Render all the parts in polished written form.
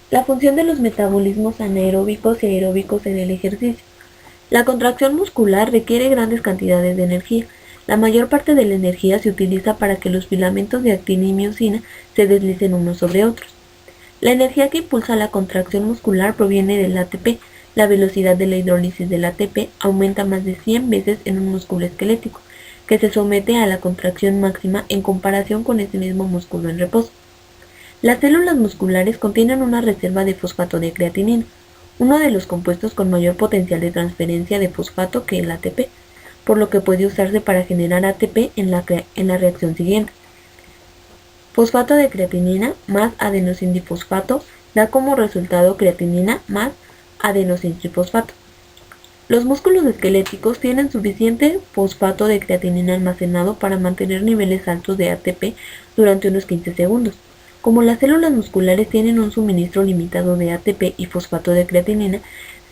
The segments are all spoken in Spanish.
La función de los metabolismos anaeróbicos y aeróbicos en el ejercicio. La contracción muscular requiere grandes cantidades de energía. La mayor parte de la energía se utiliza para que los filamentos de actina y miosina se deslicen unos sobre otros. La energía que impulsa la contracción muscular proviene del ATP. La velocidad de la hidrólisis del ATP aumenta más de 100 veces en un músculo esquelético, que se somete a la contracción máxima en comparación con ese mismo músculo en reposo. Las células musculares contienen una reserva de fosfato de creatinina, uno de los compuestos con mayor potencial de transferencia de fosfato que el ATP, por lo que puede usarse para generar ATP en la reacción siguiente. Fosfato de creatinina más adenosindifosfato da como resultado creatinina más adenosintrifosfato. Los músculos esqueléticos tienen suficiente fosfato de creatinina almacenado para mantener niveles altos de ATP durante unos 15 segundos. Como las células musculares tienen un suministro limitado de ATP y fosfato de creatinina,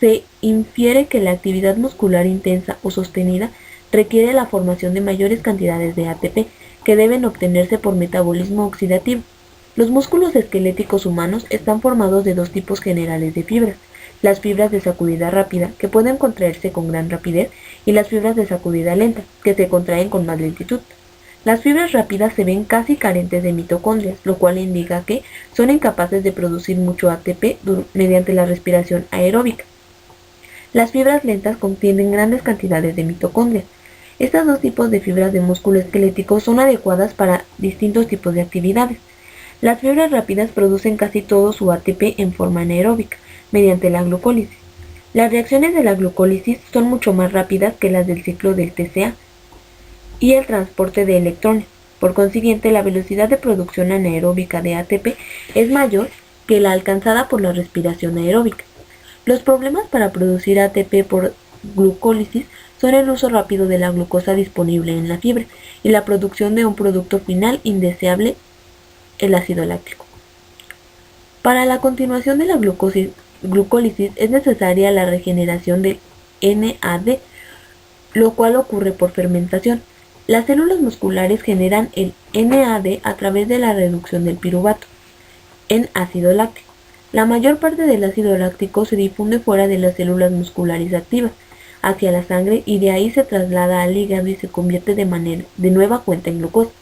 se infiere que la actividad muscular intensa o sostenida requiere la formación de mayores cantidades de ATP, que deben obtenerse por metabolismo oxidativo. Los músculos esqueléticos humanos están formados de dos tipos generales de fibras: las fibras de sacudida rápida, que pueden contraerse con gran rapidez, y las fibras de sacudida lenta, que se contraen con más lentitud. Las fibras rápidas se ven casi carentes de mitocondrias, lo cual indica que son incapaces de producir mucho ATP mediante la respiración aeróbica. Las fibras lentas contienen grandes cantidades de mitocondrias. Estos dos tipos de fibras de músculo esquelético son adecuadas para distintos tipos de actividades. Las fibras rápidas producen casi todo su ATP en forma anaeróbica, mediante la glucólisis. Las reacciones de la glucólisis son mucho más rápidas que las del ciclo del TCA y el transporte de electrones. Por consiguiente, la velocidad de producción anaeróbica de ATP es mayor que la alcanzada por la respiración aeróbica. Los problemas para producir ATP por glucólisis son el uso rápido de la glucosa disponible en la fibra y la producción de un producto final indeseable, el ácido láctico. Para la continuación de la glucólisis es necesaria la regeneración del NAD, lo cual ocurre por fermentación. Las células musculares generan el NAD a través de la reducción del piruvato en ácido láctico. La mayor parte del ácido láctico se difunde fuera de las células musculares activas, hacia la sangre, y de ahí se traslada al hígado y se convierte de nueva cuenta en glucosa.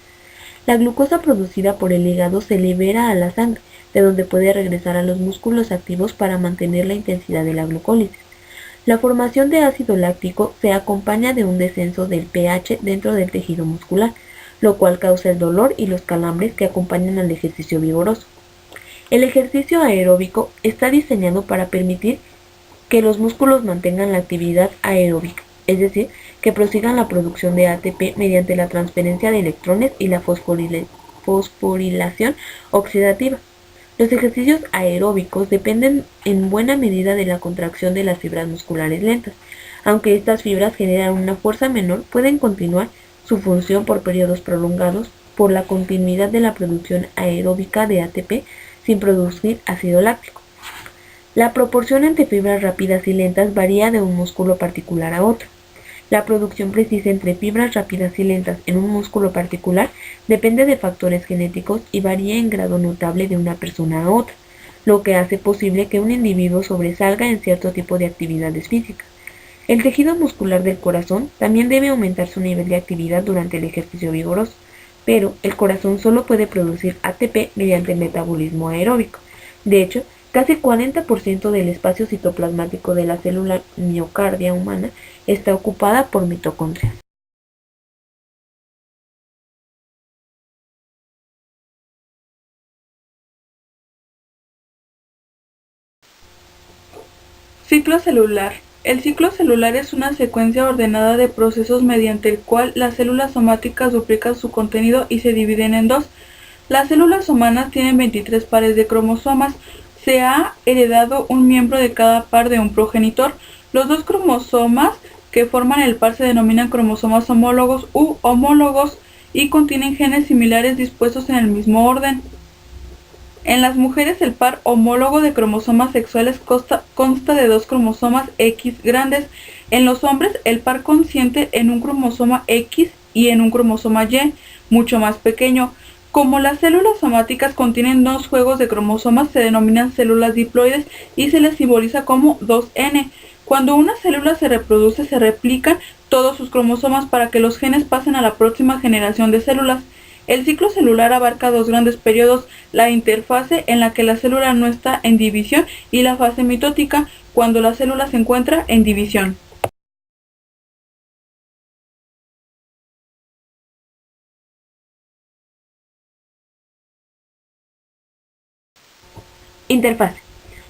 La glucosa producida por el hígado se libera a la sangre, de donde puede regresar a los músculos activos para mantener la intensidad de la glucólisis. La formación de ácido láctico se acompaña de un descenso del pH dentro del tejido muscular, lo cual causa el dolor y los calambres que acompañan al ejercicio vigoroso. El ejercicio aeróbico está diseñado para permitir que los músculos mantengan la actividad aeróbica, es decir, que prosigan la producción de ATP mediante la transferencia de electrones y la fosforilación oxidativa. Los ejercicios aeróbicos dependen en buena medida de la contracción de las fibras musculares lentas. Aunque estas fibras generan una fuerza menor, pueden continuar su función por periodos prolongados por la continuidad de la producción aeróbica de ATP sin producir ácido láctico. La proporción entre fibras rápidas y lentas varía de un músculo particular a otro. La producción precisa entre fibras rápidas y lentas en un músculo particular depende de factores genéticos y varía en grado notable de una persona a otra, lo que hace posible que un individuo sobresalga en cierto tipo de actividades físicas. El tejido muscular del corazón también debe aumentar su nivel de actividad durante el ejercicio vigoroso, pero el corazón solo puede producir ATP mediante el metabolismo aeróbico. De hecho, casi 40% del espacio citoplasmático de la célula miocardia humana está ocupada por mitocondrias. Ciclo celular. El ciclo celular es una secuencia ordenada de procesos mediante el cual las células somáticas duplican su contenido y se dividen en dos. Las células humanas tienen 23 pares de cromosomas. Se ha heredado un miembro de cada par de un progenitor. Los dos cromosomas que forman el par se denominan cromosomas homólogos u homólogos y contienen genes similares dispuestos en el mismo orden. En las mujeres, el par homólogo de cromosomas sexuales consta de dos cromosomas X grandes. En los hombres, el par consiste en un cromosoma X y en un cromosoma Y, mucho más pequeño. Como las células somáticas contienen dos juegos de cromosomas, se denominan células diploides y se les simboliza como 2N. Cuando una célula se reproduce, se replican todos sus cromosomas para que los genes pasen a la próxima generación de células. El ciclo celular abarca dos grandes periodos: la interfase, en la que la célula no está en división, y la fase mitótica, cuando la célula se encuentra en división. Interfase.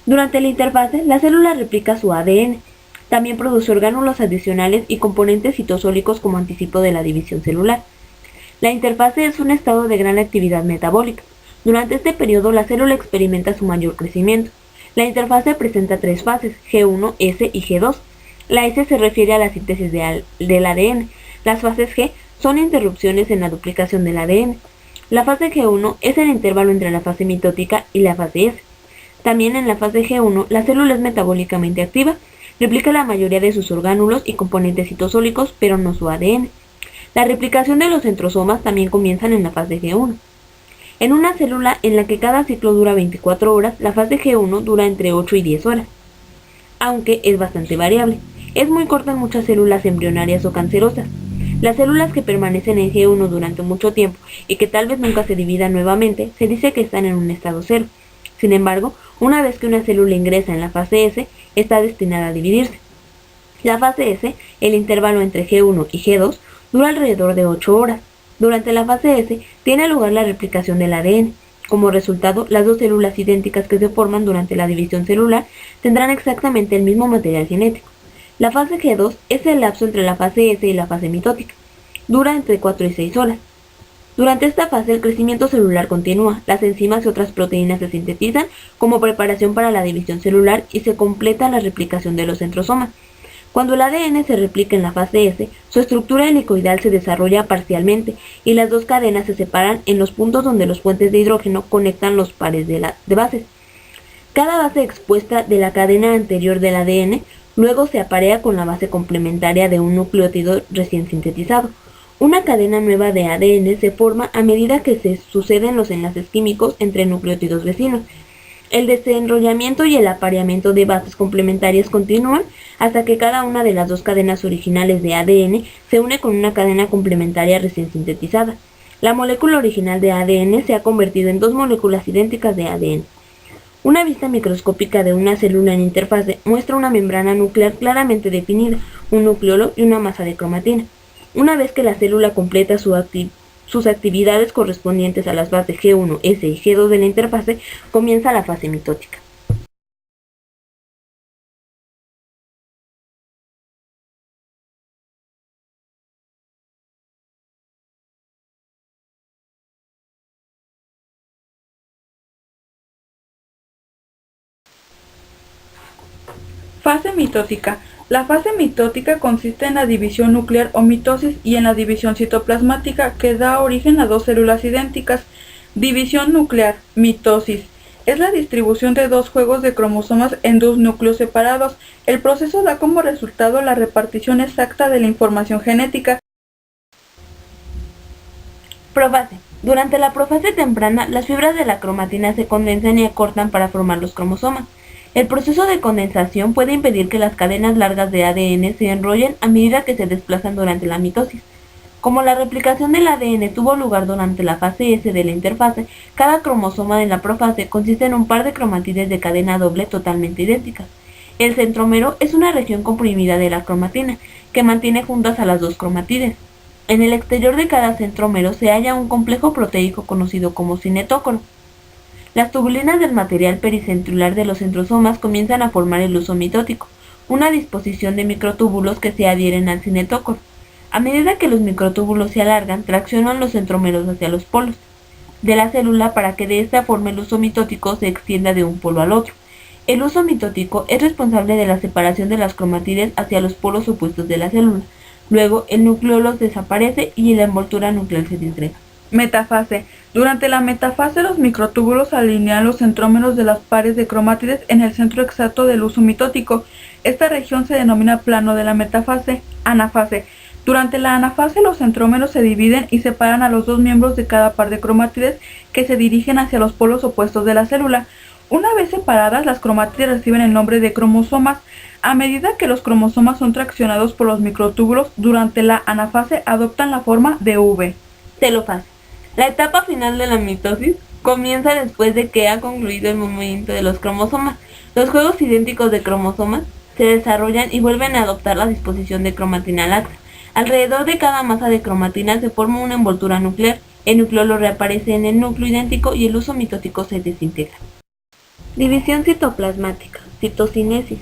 Durante la interfase, la célula replica su ADN. También produce orgánulos adicionales y componentes citosólicos como anticipo de la división celular. La interfase es un estado de gran actividad metabólica. Durante este periodo, la célula experimenta su mayor crecimiento. La interfase presenta tres fases: G1, S y G2. La S se refiere a la síntesis del ADN. Las fases G son interrupciones en la duplicación del ADN. La fase G1 es el intervalo entre la fase mitótica y la fase S. También en la fase G1, la célula es metabólicamente activa, replica la mayoría de sus orgánulos y componentes citosólicos, pero no su ADN. La replicación de los centrosomas también comienzan en la fase G1. En una célula en la que cada ciclo dura 24 horas, la fase G1 dura entre 8 y 10 horas, aunque es bastante variable. Es muy corta en muchas células embrionarias o cancerosas. Las células que permanecen en G1 durante mucho tiempo y que tal vez nunca se dividan nuevamente, se dice que están en un estado cero. Sin embargo, una vez que una célula ingresa en la fase S, está destinada a dividirse. La fase S, el intervalo entre G1 y G2, dura alrededor de 8 horas. Durante la fase S, tiene lugar la replicación del ADN. Como resultado, las dos células idénticas que se forman durante la división celular tendrán exactamente el mismo material genético. La fase G2 es el lapso entre la fase S y la fase mitótica. Dura entre 4 y 6 horas. Durante esta fase, el crecimiento celular continúa, las enzimas y otras proteínas se sintetizan como preparación para la división celular y se completa la replicación de los centrosomas. Cuando el ADN se replica en la fase S, su estructura helicoidal se desarrolla parcialmente y las dos cadenas se separan en los puntos donde los puentes de hidrógeno conectan los pares de bases. Cada base expuesta de la cadena anterior del ADN luego se aparea con la base complementaria de un nucleótido recién sintetizado. Una cadena nueva de ADN se forma a medida que se suceden los enlaces químicos entre nucleótidos vecinos. El desenrollamiento y el apareamiento de bases complementarias continúan hasta que cada una de las dos cadenas originales de ADN se une con una cadena complementaria recién sintetizada. La molécula original de ADN se ha convertido en dos moléculas idénticas de ADN. Una vista microscópica de una célula en interfase muestra una membrana nuclear claramente definida, un nucleolo y una masa de cromatina. Una vez que la célula completa sus actividades correspondientes a las fases G1, S y G2 de la interfase, comienza la fase mitótica. Fase mitótica. La fase mitótica consiste en la división nuclear o mitosis y en la división citoplasmática, que da origen a dos células idénticas. División nuclear, mitosis. Es la distribución de dos juegos de cromosomas en dos núcleos separados. El proceso da como resultado la repartición exacta de la información genética. Profase. Durante la profase temprana, las fibras de la cromatina se condensan y acortan para formar los cromosomas. El proceso de condensación puede impedir que las cadenas largas de ADN se enrollen a medida que se desplazan durante la mitosis. Como la replicación del ADN tuvo lugar durante la fase S de la interfase, cada cromosoma de la profase consiste en un par de cromátides de cadena doble totalmente idénticas. El centrómero es una región comprimida de la cromatina, que mantiene juntas a las dos cromátides. En el exterior de cada centrómero se halla un complejo proteico conocido como cinetócoro. Las tubulinas del material pericentricular de los centrosomas comienzan a formar el huso mitótico, una disposición de microtúbulos que se adhieren al cinetócoro. A medida que los microtúbulos se alargan, traccionan los centrómeros hacia los polos de la célula para que de esta forma el huso mitótico se extienda de un polo al otro. El huso mitótico es responsable de la separación de las cromátides hacia los polos opuestos de la célula. Luego, el nucleolo desaparece y la envoltura nuclear se disgrega. Metafase. Durante la metafase, los microtúbulos alinean los centrómeros de las pares de cromátides en el centro exacto del huso mitótico. Esta región se denomina plano de la metafase. Anafase. Durante la anafase, los centrómeros se dividen y separan a los dos miembros de cada par de cromátides que se dirigen hacia los polos opuestos de la célula. Una vez separadas, las cromátides reciben el nombre de cromosomas. A medida que los cromosomas son traccionados por los microtúbulos, durante la anafase adoptan la forma de V. Telofase. La etapa final de la mitosis comienza después de que ha concluido el movimiento de los cromosomas. Los juegos idénticos de cromosomas se desarrollan y vuelven a adoptar la disposición de cromatina láctea. Alrededor de cada masa de cromatina se forma una envoltura nuclear. El nucleolo reaparece en el núcleo idéntico y el uso mitótico se desintegra. División citoplasmática, citocinesis.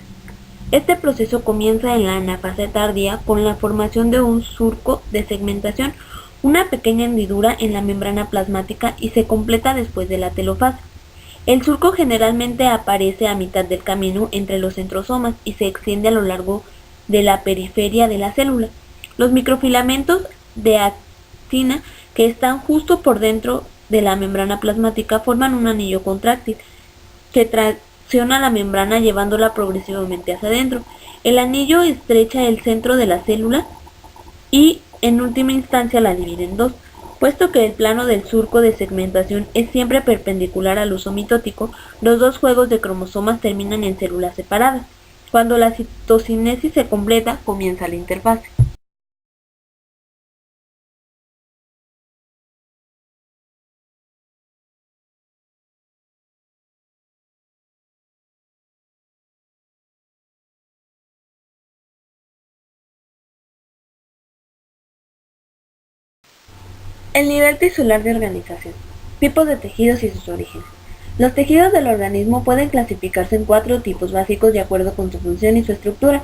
Este proceso comienza en la anafase tardía con la formación de un surco de segmentación, una pequeña hendidura en la membrana plasmática, y se completa después de la telofase. El surco generalmente aparece a mitad del camino entre los centrosomas y se extiende a lo largo de la periferia de la célula. Los microfilamentos de actina que están justo por dentro de la membrana plasmática forman un anillo contráctil que tracciona la membrana llevándola progresivamente hacia adentro. El anillo estrecha el centro de la célula y en última instancia la divide en dos. Puesto que el plano del surco de segmentación es siempre perpendicular al uso mitótico, los dos juegos de cromosomas terminan en células separadas. Cuando la citocinesis se completa, comienza la interfase. El nivel tisular de organización. Tipos de tejidos y sus orígenes. Los tejidos del organismo pueden clasificarse en 4 tipos básicos de acuerdo con su función y su estructura.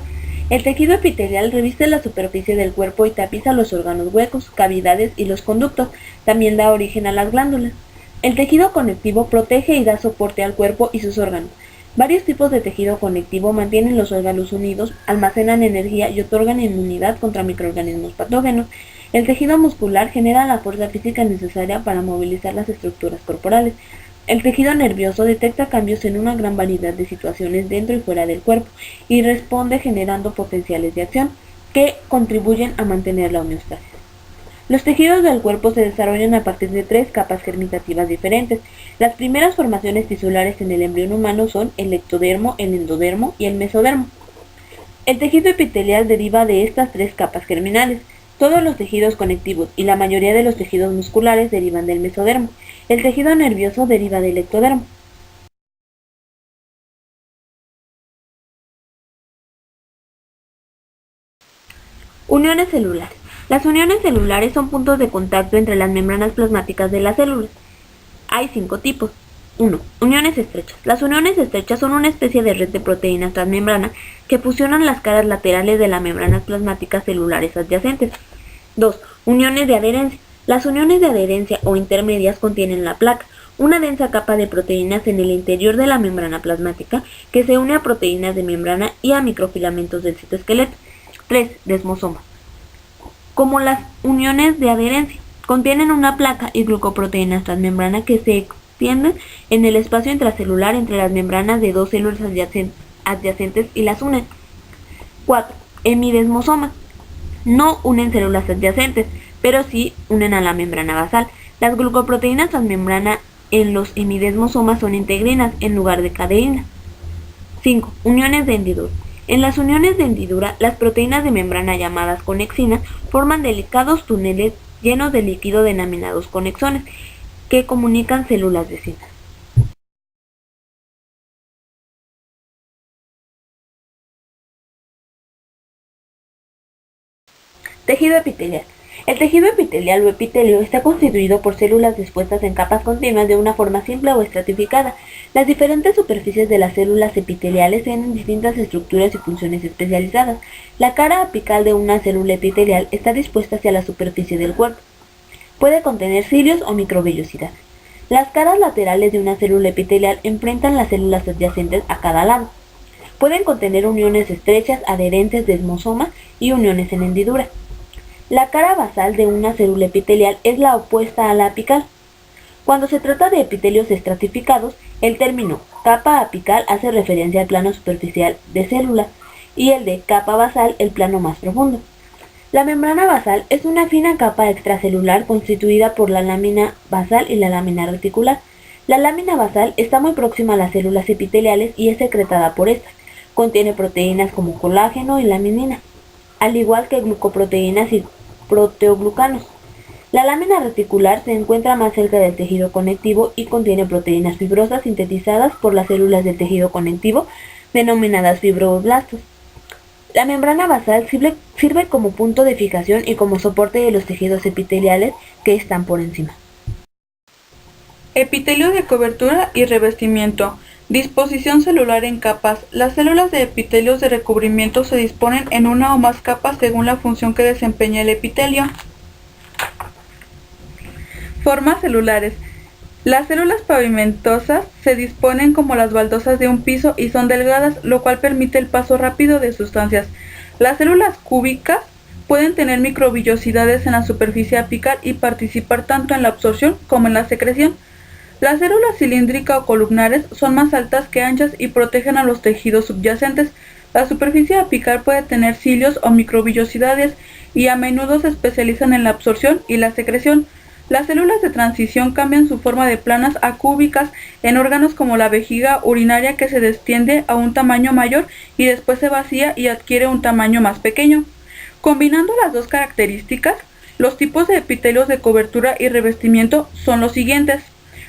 El tejido epitelial reviste la superficie del cuerpo y tapiza los órganos huecos, cavidades y los conductos. También da origen a las glándulas. El tejido conectivo protege y da soporte al cuerpo y sus órganos. Varios tipos de tejido conectivo mantienen los órganos unidos, almacenan energía y otorgan inmunidad contra microorganismos patógenos. El tejido muscular genera la fuerza física necesaria para movilizar las estructuras corporales. El tejido nervioso detecta cambios en una gran variedad de situaciones dentro y fuera del cuerpo y responde generando potenciales de acción que contribuyen a mantener la homeostasis. Los tejidos del cuerpo se desarrollan a partir de 3 capas germinativas diferentes. Las primeras formaciones tisulares en el embrión humano son el ectodermo, el endodermo y el mesodermo. El tejido epitelial deriva de estas 3 capas germinales. Todos los tejidos conectivos y la mayoría de los tejidos musculares derivan del mesodermo. El tejido nervioso deriva del ectodermo. Uniones celulares. Las uniones celulares son puntos de contacto entre las membranas plasmáticas de las células. Hay 5 tipos. 1. Uniones estrechas. Las uniones estrechas son una especie de red de proteínas transmembrana que fusionan las caras laterales de las membranas plasmáticas celulares adyacentes. 2. Uniones de adherencia. Las uniones de adherencia o intermedias contienen la placa, una densa capa de proteínas en el interior de la membrana plasmática que se une a proteínas de membrana y a microfilamentos del citoesqueleto. 3. Desmosomas. Como las uniones de adherencia, contienen una placa y glucoproteínas transmembrana que se extienden en el espacio intracelular entre las membranas de dos células adyacentes y las unen. 4. Hemidesmosomas. No unen células adyacentes, pero sí unen a la membrana basal. Las glucoproteínas transmembrana en los hemidesmosomas son integrinas en lugar de cadeína. 5. Uniones de hendidura. En las uniones de hendidura, las proteínas de membrana llamadas conexinas forman delicados túneles llenos de líquido denominados conexones, que comunican células vecinas. Tejido epitelial. El tejido epitelial o epitelio está constituido por células dispuestas en capas continuas de una forma simple o estratificada. Las diferentes superficies de las células epiteliales tienen distintas estructuras y funciones especializadas. La cara apical de una célula epitelial está dispuesta hacia la superficie del cuerpo. Puede contener cilios o microvellosidades. Las caras laterales de una célula epitelial enfrentan las células adyacentes a cada lado. Pueden contener uniones estrechas, adherentes, desmosomas y uniones en hendidura. La cara basal de una célula epitelial es la opuesta a la apical. Cuando se trata de epitelios estratificados, el término capa apical hace referencia al plano superficial de células y el de capa basal el plano más profundo. La membrana basal es una fina capa extracelular constituida por la lámina basal y la lámina reticular. La lámina basal está muy próxima a las células epiteliales y es secretada por estas. Contiene proteínas como colágeno y laminina, al igual que glucoproteínas y proteoglucanos. La lámina reticular se encuentra más cerca del tejido conectivo y contiene proteínas fibrosas sintetizadas por las células del tejido conectivo, denominadas fibroblastos. La membrana basal sirve como punto de fijación y como soporte de los tejidos epiteliales que están por encima. Epitelio de cobertura y revestimiento. Disposición celular en capas. Las células de epitelios de recubrimiento se disponen en una o más capas según la función que desempeña el epitelio. Formas celulares. Las células pavimentosas se disponen como las baldosas de un piso y son delgadas, lo cual permite el paso rápido de sustancias. Las células cúbicas pueden tener microvillosidades en la superficie apical y participar tanto en la absorción como en la secreción. Las células cilíndricas o columnares son más altas que anchas y protegen a los tejidos subyacentes. La superficie apical puede tener cilios o microvillosidades y a menudo se especializan en la absorción y la secreción. Las células de transición cambian su forma de planas a cúbicas en órganos como la vejiga urinaria, que se extiende a un tamaño mayor y después se vacía y adquiere un tamaño más pequeño. Combinando las dos características, los tipos de epitelios de cobertura y revestimiento son los siguientes.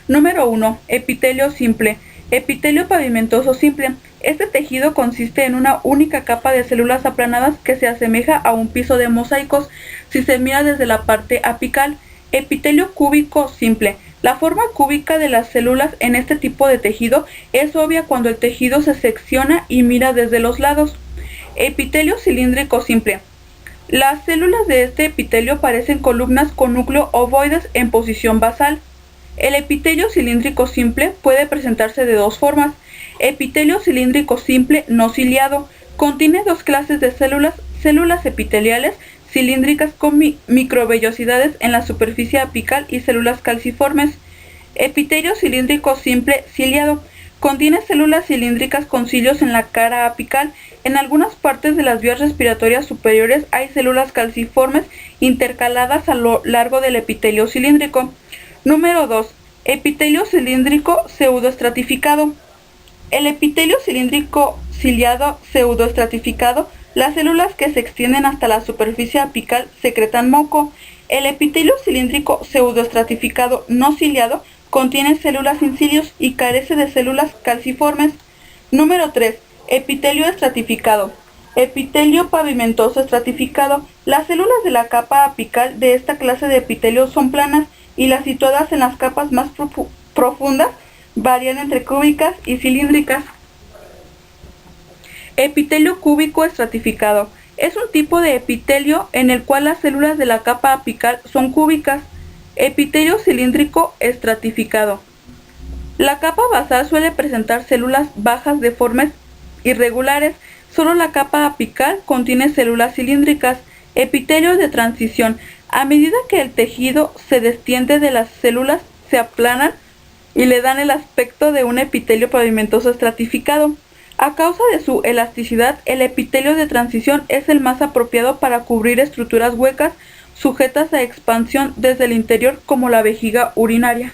Número 1. Epitelio simple. Epitelio pavimentoso simple. Este tejido consiste en una única capa de células aplanadas que se asemeja a un piso de mosaicos si se mira desde la parte apical. Epitelio cúbico simple. La forma cúbica de las células en este tipo de tejido es obvia cuando el tejido se secciona y mira desde los lados. Epitelio cilíndrico simple. Las células de este epitelio parecen columnas con núcleo ovoides en posición basal. El epitelio cilíndrico simple puede presentarse de dos formas. Epitelio cilíndrico simple no ciliado. Contiene dos clases de células: células epiteliales cilíndricas con microvellosidades en la superficie apical y células calciformes. Epitelio cilíndrico simple ciliado. Contiene células cilíndricas con cilios en la cara apical. En algunas partes de las vías respiratorias superiores hay células calciformes intercaladas a lo largo del epitelio cilíndrico. Número 2. Epitelio cilíndrico pseudoestratificado. El epitelio cilíndrico ciliado pseudoestratificado, las células que se extienden hasta la superficie apical secretan moco. El epitelio cilíndrico pseudoestratificado no ciliado contiene células sin cilios y carece de células calciformes. Número 3. Epitelio estratificado. Epitelio pavimentoso estratificado. Las células de la capa apical de esta clase de epitelio son planas y las situadas en las capas más profundas varían entre cúbicas y cilíndricas. Epitelio cúbico estratificado. Es un tipo de epitelio en el cual las células de la capa apical son cúbicas. Epitelio cilíndrico estratificado. La capa basal suele presentar células bajas deformes irregulares. Solo la capa apical contiene células cilíndricas. Epitelio de transición. A medida que el tejido se destiende de las células, se aplanan y le dan el aspecto de un epitelio pavimentoso estratificado. A causa de su elasticidad, el epitelio de transición es el más apropiado para cubrir estructuras huecas sujetas a expansión desde el interior, como la vejiga urinaria.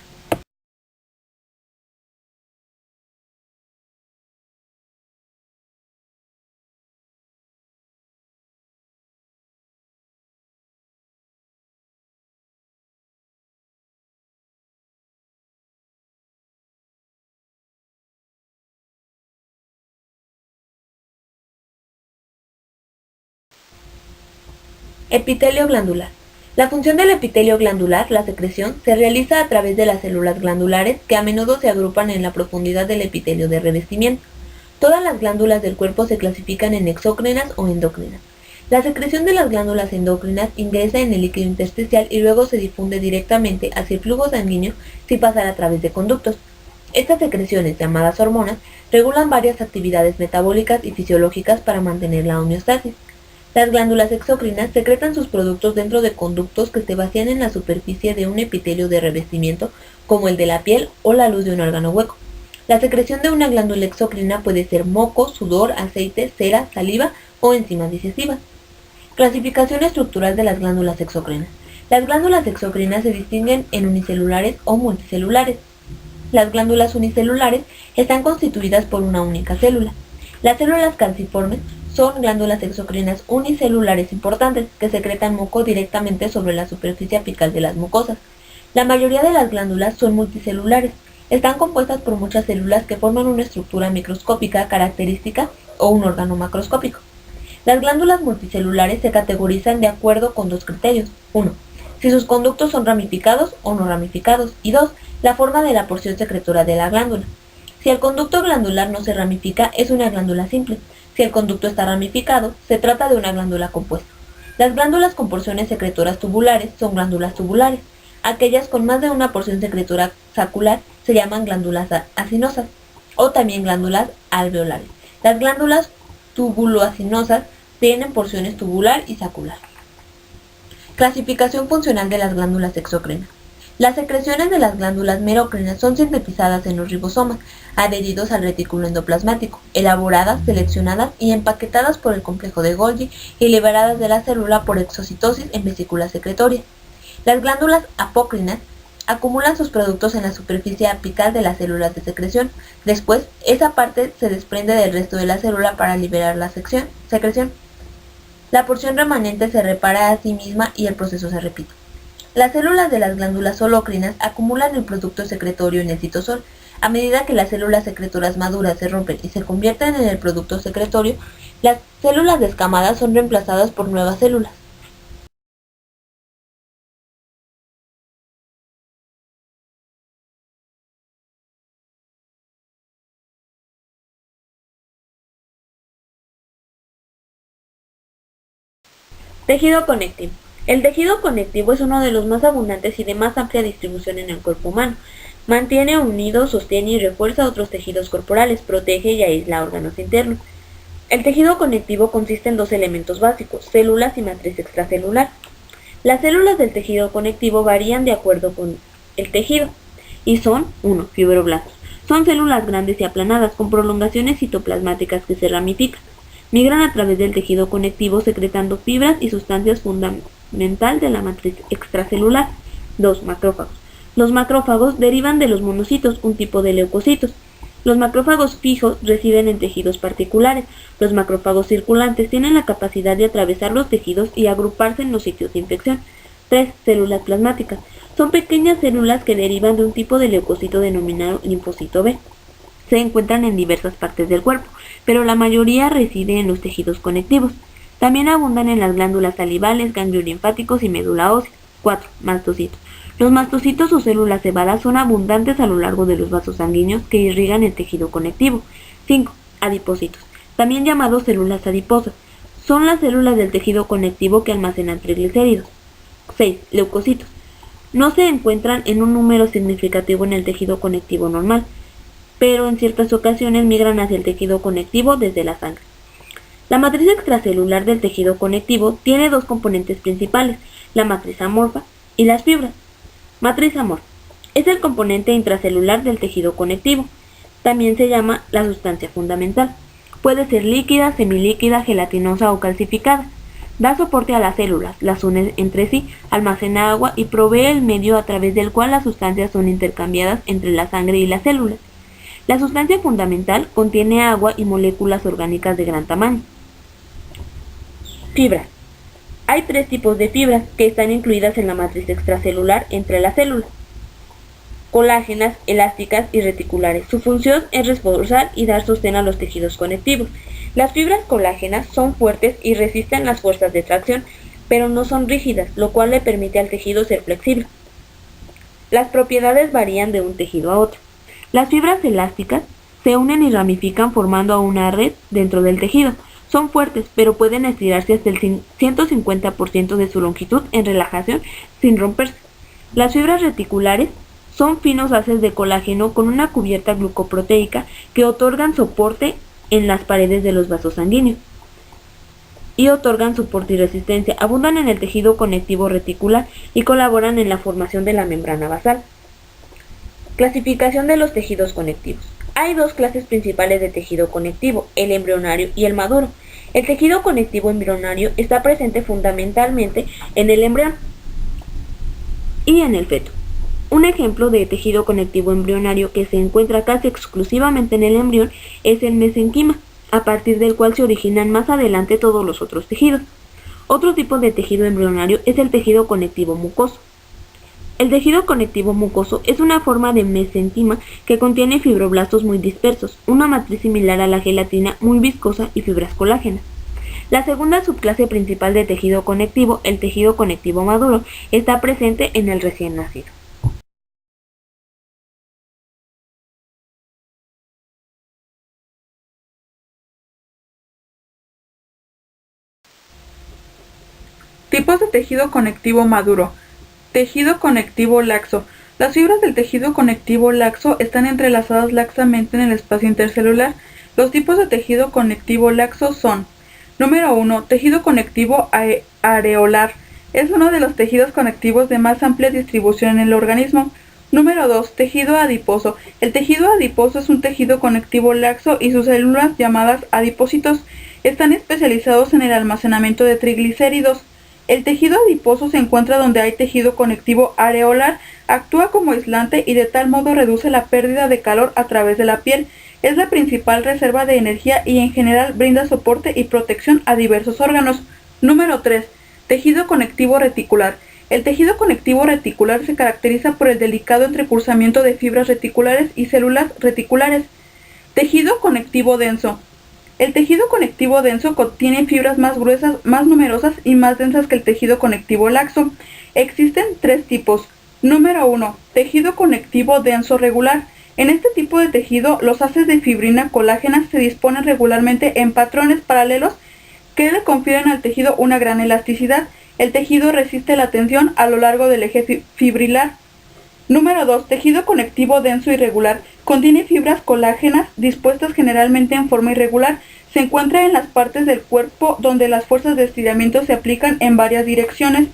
Epitelio glandular. La función del epitelio glandular, la secreción, se realiza a través de las células glandulares, que a menudo se agrupan en la profundidad del epitelio de revestimiento. Todas las glándulas del cuerpo se clasifican en exócrinas o endócrinas. La secreción de las glándulas endócrinas ingresa en el líquido intersticial y luego se difunde directamente hacia el flujo sanguíneo sin pasar a través de conductos. Estas secreciones, llamadas hormonas, regulan varias actividades metabólicas y fisiológicas para mantener la homeostasis. Las glándulas exócrinas secretan sus productos dentro de conductos que se vacían en la superficie de un epitelio de revestimiento, como el de la piel o la luz de un órgano hueco. La secreción de una glándula exócrina puede ser moco, sudor, aceite, cera, saliva o enzimas digestivas. Clasificación estructural de las glándulas exócrinas. Las glándulas exócrinas se distinguen en unicelulares o multicelulares. Las glándulas unicelulares están constituidas por una única célula. Las células calciformes son glándulas exócrinas unicelulares importantes que secretan moco directamente sobre la superficie apical de las mucosas. La mayoría de las glándulas son multicelulares. Están compuestas por muchas células que forman una estructura microscópica característica o un órgano macroscópico. Las glándulas multicelulares se categorizan de acuerdo con dos criterios. 1. Si sus conductos son ramificados o no ramificados. Y 2. La forma de la porción secretora de la glándula. Si el conducto glandular no se ramifica, es una glándula simple. Si el conducto está ramificado, se trata de una glándula compuesta. Las glándulas con porciones secretoras tubulares son glándulas tubulares. Aquellas con más de una porción secretora sacular se llaman glándulas acinosas o también glándulas alveolares. Las glándulas tubuloacinosas tienen porciones tubular y sacular. Clasificación funcional de las glándulas exócrinas. Las secreciones de las glándulas merócrinas son sintetizadas en los ribosomas, adheridos al retículo endoplasmático, elaboradas, seleccionadas y empaquetadas por el complejo de Golgi y liberadas de la célula por exocitosis en vesículas secretorias. Las glándulas apócrinas acumulan sus productos en la superficie apical de las células de secreción. Después, esa parte se desprende del resto de la célula para liberar la secreción. La porción remanente se repara a sí misma y el proceso se repite. Las células de las glándulas holócrinas acumulan el producto secretorio en el citosol. A medida que las células secretoras maduras se rompen y se convierten en el producto secretorio, las células descamadas son reemplazadas por nuevas células. Tejido conectivo. El tejido conectivo es uno de los más abundantes y de más amplia distribución en el cuerpo humano. Mantiene unido, sostiene y refuerza otros tejidos corporales, protege y aísla órganos internos. El tejido conectivo consiste en dos elementos básicos, células y matriz extracelular. Las células del tejido conectivo varían de acuerdo con el tejido y son 1. Fibroblastos. Son células grandes y aplanadas con prolongaciones citoplasmáticas que se ramifican. Migran a través del tejido conectivo secretando fibras y sustancias fundamental de la matriz extracelular. 2. Macrófagos. Los macrófagos derivan de los monocitos, un tipo de leucocitos. Los macrófagos fijos residen en tejidos particulares. Los macrófagos circulantes tienen la capacidad de atravesar los tejidos y agruparse en los sitios de infección. 3. Células plasmáticas. Son pequeñas células que derivan de un tipo de leucocito denominado linfocito B. Se encuentran en diversas partes del cuerpo, pero la mayoría reside en los tejidos conectivos. También abundan en las glándulas salivales, ganglios linfáticos y médula ósea. 4. Mastocitos. Los mastocitos o células cebadas son abundantes a lo largo de los vasos sanguíneos que irrigan el tejido conectivo. 5. Adipocitos. También llamados células adiposas. Son las células del tejido conectivo que almacenan triglicéridos. 6. Leucocitos. No se encuentran en un número significativo en el tejido conectivo normal, pero en ciertas ocasiones migran hacia el tejido conectivo desde la sangre. La matriz extracelular del tejido conectivo tiene dos componentes principales, la matriz amorfa y las fibras. Matriz amorfa es el componente intracelular del tejido conectivo. También se llama la sustancia fundamental. Puede ser líquida, semilíquida, gelatinosa o calcificada. Da soporte a las células, las une entre sí, almacena agua y provee el medio a través del cual las sustancias son intercambiadas entre la sangre y las células. La sustancia fundamental contiene agua y moléculas orgánicas de gran tamaño. Fibras. Hay tres tipos de fibras que están incluidas en la matriz extracelular entre las células: colágenas, elásticas y reticulares. Su función es reforzar y dar sostén a los tejidos conectivos. Las fibras colágenas son fuertes y resisten las fuerzas de tracción, pero no son rígidas, lo cual le permite al tejido ser flexible. Las propiedades varían de un tejido a otro. Las fibras elásticas se unen y ramifican formando una red dentro del tejido. Son fuertes, pero pueden estirarse hasta el 150% de su longitud en relajación sin romperse. Las fibras reticulares son finos haces de colágeno con una cubierta glucoproteica que otorgan soporte en las paredes de los vasos sanguíneos y otorgan soporte y resistencia. Abundan en el tejido conectivo reticular y colaboran en la formación de la membrana basal. Clasificación de los tejidos conectivos. Hay dos clases principales de tejido conectivo, el embrionario y el maduro. El tejido conectivo embrionario está presente fundamentalmente en el embrión y en el feto. Un ejemplo de tejido conectivo embrionario que se encuentra casi exclusivamente en el embrión es el mesenquima, a partir del cual se originan más adelante todos los otros tejidos. Otro tipo de tejido embrionario es el tejido conectivo mucoso. El tejido conectivo mucoso es una forma de mesenquima que contiene fibroblastos muy dispersos, una matriz similar a la gelatina muy viscosa y fibras colágenas. La segunda subclase principal de tejido conectivo, el tejido conectivo maduro, está presente en el recién nacido. Tipos de tejido conectivo maduro. Tejido conectivo laxo. Las fibras del tejido conectivo laxo están entrelazadas laxamente en el espacio intercelular. Los tipos de tejido conectivo laxo son: número 1. Tejido conectivo areolar. Es uno de los tejidos conectivos de más amplia distribución en el organismo. Número 2. Tejido adiposo. El tejido adiposo es un tejido conectivo laxo y sus células, llamadas adipocitos, están especializados en el almacenamiento de triglicéridos. El tejido adiposo se encuentra donde hay tejido conectivo areolar, actúa como aislante y de tal modo reduce la pérdida de calor a través de la piel. Es la principal reserva de energía y en general brinda soporte y protección a diversos órganos. Número 3. Tejido conectivo reticular. El tejido conectivo reticular se caracteriza por el delicado entrecruzamiento de fibras reticulares y células reticulares. Tejido conectivo denso. El tejido conectivo denso contiene fibras más gruesas, más numerosas y más densas que el tejido conectivo laxo. Existen tres tipos. Número 1. Tejido conectivo denso regular. En este tipo de tejido, los haces de fibrina colágena se disponen regularmente en patrones paralelos que le confieren al tejido una gran elasticidad. El tejido resiste la tensión a lo largo del eje fibrilar. Número 2. Tejido conectivo denso irregular. Contiene fibras colágenas dispuestas generalmente en forma irregular. Se encuentra en las partes del cuerpo donde las fuerzas de estiramiento se aplican en varias direcciones.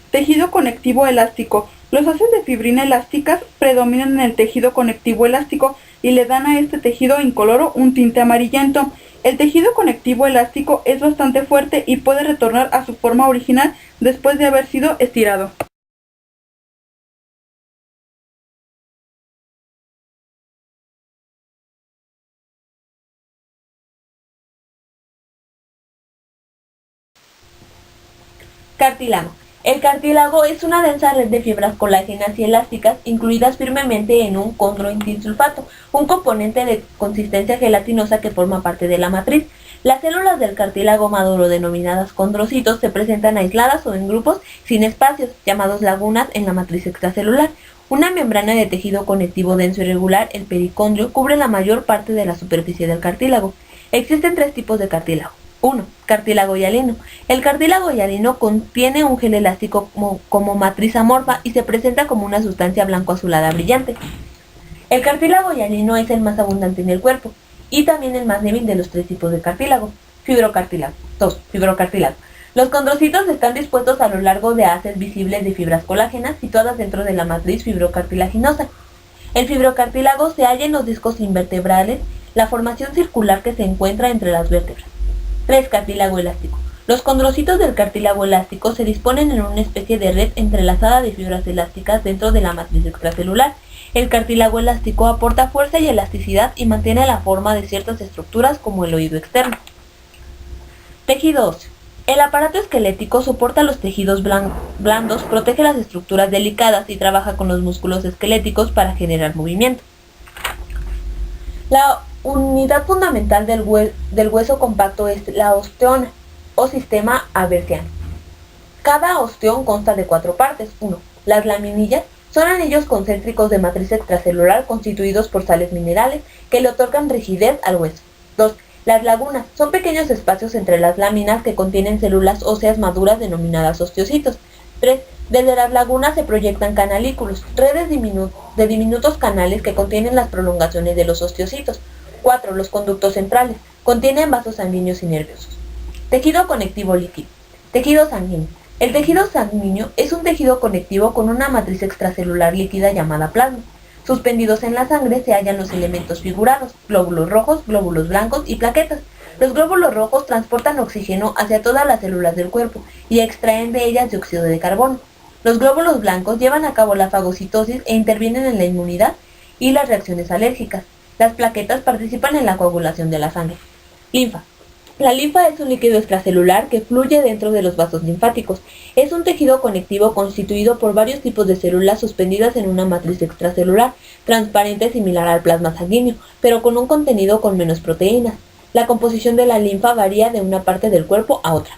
Tejido conectivo elástico. Los haces de fibrina elásticas predominan en el tejido conectivo elástico y le dan a este tejido incoloro un tinte amarillento. El tejido conectivo elástico es bastante fuerte y puede retornar a su forma original después de haber sido estirado. Cartílago. El cartílago es una densa red de fibras colágenas y elásticas incluidas firmemente en un condroitinsulfato, un componente de consistencia gelatinosa que forma parte de la matriz. Las células del cartílago maduro, denominadas condrocitos, se presentan aisladas o en grupos sin espacios, llamados lagunas, en la matriz extracelular. Una membrana de tejido conectivo denso irregular, el pericondrio, cubre la mayor parte de la superficie del cartílago. Existen tres tipos de cartílago. 1. Cartílago hialino. El cartílago hialino contiene un gel elástico como matriz amorfa y se presenta como una sustancia blanco-azulada brillante. El cartílago hialino es el más abundante en el cuerpo y también el más débil de los tres tipos de cartílago. Fibrocartílago. 2. Fibrocartílago. Los condrocitos están dispuestos a lo largo de haces visibles de fibras colágenas situadas dentro de la matriz fibrocartilaginosa. El fibrocartílago se halla en los discos invertebrales, la formación circular que se encuentra entre las vértebras. 3. Cartílago elástico. Los condrocitos del cartílago elástico se disponen en una especie de red entrelazada de fibras elásticas dentro de la matriz extracelular. El cartílago elástico aporta fuerza y elasticidad y mantiene la forma de ciertas estructuras como el oído externo. Tejido óseo. El aparato esquelético soporta los tejidos blandos, protege las estructuras delicadas y trabaja con los músculos esqueléticos para generar movimiento. La unidad fundamental del hueso compacto es la osteona o sistema aversiano. Cada osteón consta de 4 partes. 1. Las laminillas son anillos concéntricos de matriz extracelular constituidos por sales minerales que le otorgan rigidez al hueso. 2. Las lagunas son pequeños espacios entre las láminas que contienen células óseas maduras denominadas osteocitos. 3. Desde las lagunas se proyectan canalículos, redes de diminutos canales que contienen las prolongaciones de los osteocitos. 4. Los conductos centrales contienen vasos sanguíneos y nerviosos. Tejido conectivo líquido. Tejido sanguíneo. El tejido sanguíneo es un tejido conectivo con una matriz extracelular líquida llamada plasma. Suspendidos en la sangre se hallan los elementos figurados, glóbulos rojos, glóbulos blancos y plaquetas. Los glóbulos rojos transportan oxígeno hacia todas las células del cuerpo y extraen de ellas dióxido de carbono. Los glóbulos blancos llevan a cabo la fagocitosis e intervienen en la inmunidad y las reacciones alérgicas. Las plaquetas participan en la coagulación de la sangre. Linfa. La linfa es un líquido extracelular que fluye dentro de los vasos linfáticos. Es un tejido conectivo constituido por varios tipos de células suspendidas en una matriz extracelular, transparente similar al plasma sanguíneo, pero con un contenido con menos proteínas. La composición de la linfa varía de una parte del cuerpo a otra.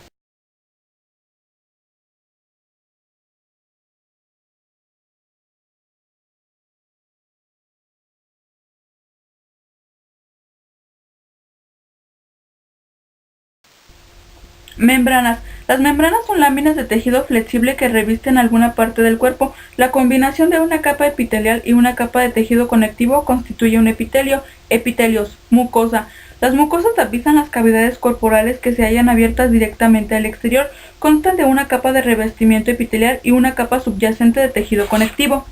Membranas. Las membranas son láminas de tejido flexible que revisten alguna parte del cuerpo. La combinación de una capa epitelial y una capa de tejido conectivo constituye un epitelio. Epitelios. Mucosa. Las mucosas tapizan las cavidades corporales que se hallan abiertas directamente al exterior. Constan de una capa de revestimiento epitelial y una capa subyacente de tejido conectivo.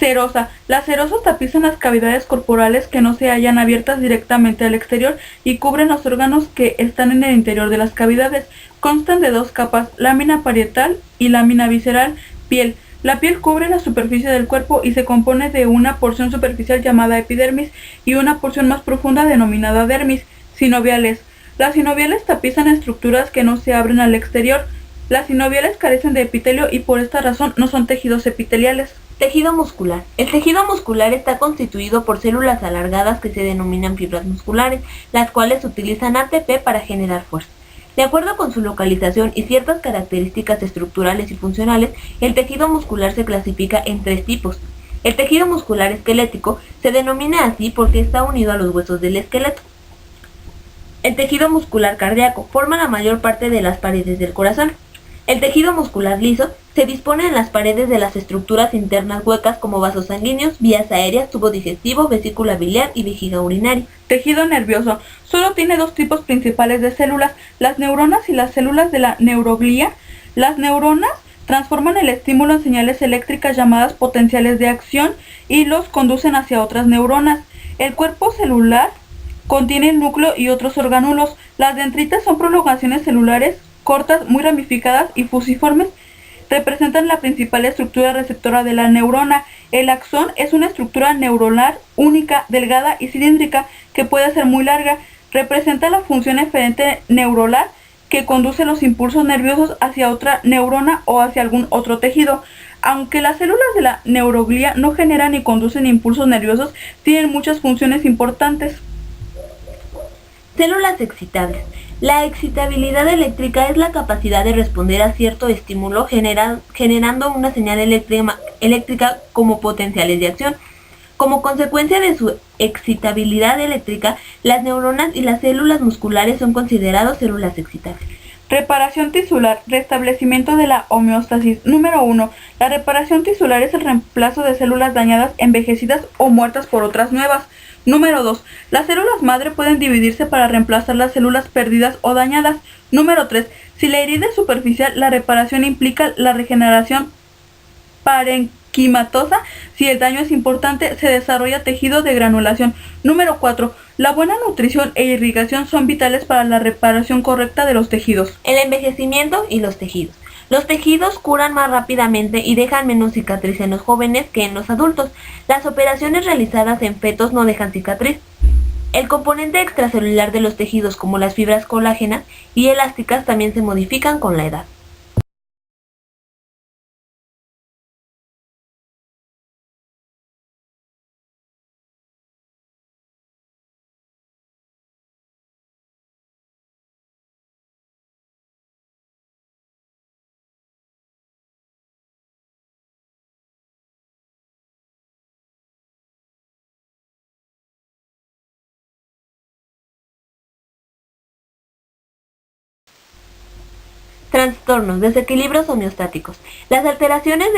Serosa. Las serosas tapizan las cavidades corporales que no se hallan abiertas directamente al exterior y cubren los órganos que están en el interior de las cavidades. Constan de dos capas, lámina parietal y lámina visceral. Piel. La piel cubre la superficie del cuerpo y se compone de una porción superficial llamada epidermis y una porción más profunda denominada dermis. Sinoviales. Las sinoviales tapizan estructuras que no se abren al exterior. Las sinoviales carecen de epitelio y por esta razón no son tejidos epiteliales. Tejido muscular. El tejido muscular está constituido por células alargadas que se denominan fibras musculares, las cuales utilizan ATP para generar fuerza. De acuerdo con su localización y ciertas características estructurales y funcionales, el tejido muscular se clasifica en tres tipos. El tejido muscular esquelético se denomina así porque está unido a los huesos del esqueleto. El tejido muscular cardíaco forma la mayor parte de las paredes del corazón. El tejido muscular liso se dispone en las paredes de las estructuras internas huecas como vasos sanguíneos, vías aéreas, tubo digestivo, vesícula biliar y vejiga urinaria. Tejido nervioso. Solo tiene dos tipos principales de células, las neuronas y las células de la neuroglía. Las neuronas transforman el estímulo en señales eléctricas llamadas potenciales de acción y los conducen hacia otras neuronas. El cuerpo celular contiene el núcleo y otros orgánulos. Las dendritas son prolongaciones celulares cortas, muy ramificadas y fusiformes. Representan la principal estructura receptora de la neurona. El axón es una estructura neuronal única, delgada y cilíndrica que puede ser muy larga. Representa la función eferente neuronal que conduce los impulsos nerviosos hacia otra neurona o hacia algún otro tejido. Aunque las células de la neuroglía no generan ni conducen impulsos nerviosos, tienen muchas funciones importantes. Células excitables. La excitabilidad eléctrica es la capacidad de responder a cierto estímulo generando una señal eléctrica como potenciales de acción. Como consecuencia de su excitabilidad eléctrica, las neuronas y las células musculares son consideradas células excitables. Reparación tisular, restablecimiento de la homeostasis. Número 1. La reparación tisular es el reemplazo de células dañadas, envejecidas o muertas por otras nuevas. Número 2. Las células madre pueden dividirse para reemplazar las células perdidas o dañadas. Número 3. Si la herida es superficial, la reparación implica la regeneración parenquimatosa. Si el daño es importante, se desarrolla tejido de granulación. Número 4. La buena nutrición e irrigación son vitales para la reparación correcta de los tejidos. El envejecimiento y los tejidos. Los tejidos curan más rápidamente y dejan menos cicatriz en los jóvenes que en los adultos. Las operaciones realizadas en fetos no dejan cicatriz. El componente extracelular de los tejidos, como las fibras colágenas y elásticas, también se modifican con la edad. Trastornos, desequilibrios homeostáticos. Las alteraciones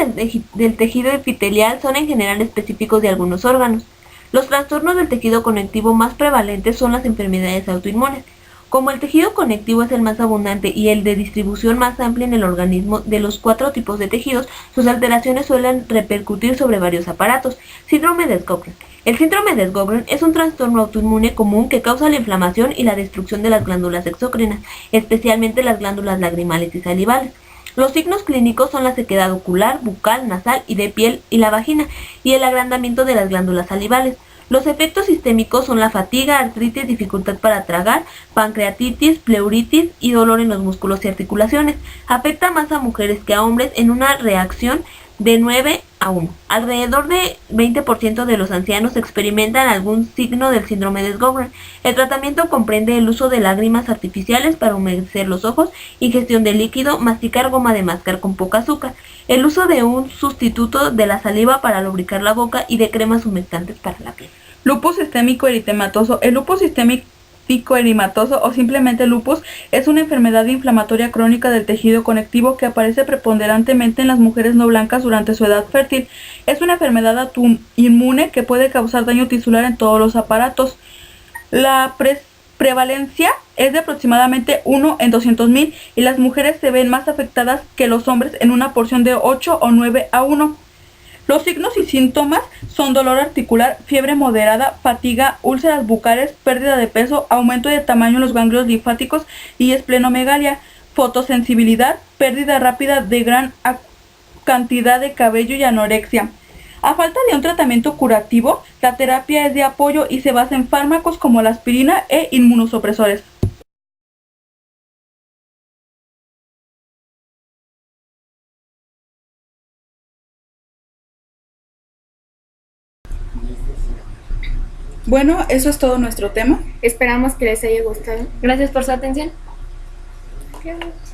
del tejido epitelial son en general específicos de algunos órganos. Los trastornos del tejido conectivo más prevalentes son las enfermedades autoinmunes. Como el tejido conectivo es el más abundante y el de distribución más amplia en el organismo, de los 4 tipos de tejidos, sus alteraciones suelen repercutir sobre varios aparatos. Síndrome de Sjögren. El síndrome de Sjögren es un trastorno autoinmune común que causa la inflamación y la destrucción de las glándulas exócrinas, especialmente las glándulas lagrimales y salivales. Los signos clínicos son la sequedad ocular, bucal, nasal y de piel y la vagina, y el agrandamiento de las glándulas salivales. Los efectos sistémicos son la fatiga, artritis, dificultad para tragar, pancreatitis, pleuritis y dolor en los músculos y articulaciones. Afecta más a mujeres que a hombres en una reacción de 9 a 1. Alrededor de 20% de los ancianos experimentan algún signo del síndrome de Sjögren. El tratamiento comprende el uso de lágrimas artificiales para humedecer los ojos, ingestión de líquido, masticar goma de mascar con poca azúcar, el uso de un sustituto de la saliva para lubricar la boca y de cremas humectantes para la piel. Lupus sistémico eritematoso. El lupus sistémico eritematoso o simplemente lupus es una enfermedad inflamatoria crónica del tejido conectivo que aparece preponderantemente en las mujeres no blancas durante su edad fértil. Es una enfermedad autoinmune que puede causar daño tisular en todos los aparatos. La prevalencia es de aproximadamente 1 en 200,000 y las mujeres se ven más afectadas que los hombres en una porción de 8 o 9 a 1. Los signos y síntomas son dolor articular, fiebre moderada, fatiga, úlceras bucales, pérdida de peso, aumento de tamaño en los ganglios linfáticos y esplenomegalia, fotosensibilidad, pérdida rápida de gran cantidad de cabello y anorexia. A falta de un tratamiento curativo, la terapia es de apoyo y se basa en fármacos como la aspirina e inmunosupresores. Bueno, eso es todo nuestro tema. Esperamos que les haya gustado. Gracias por su atención. Gracias.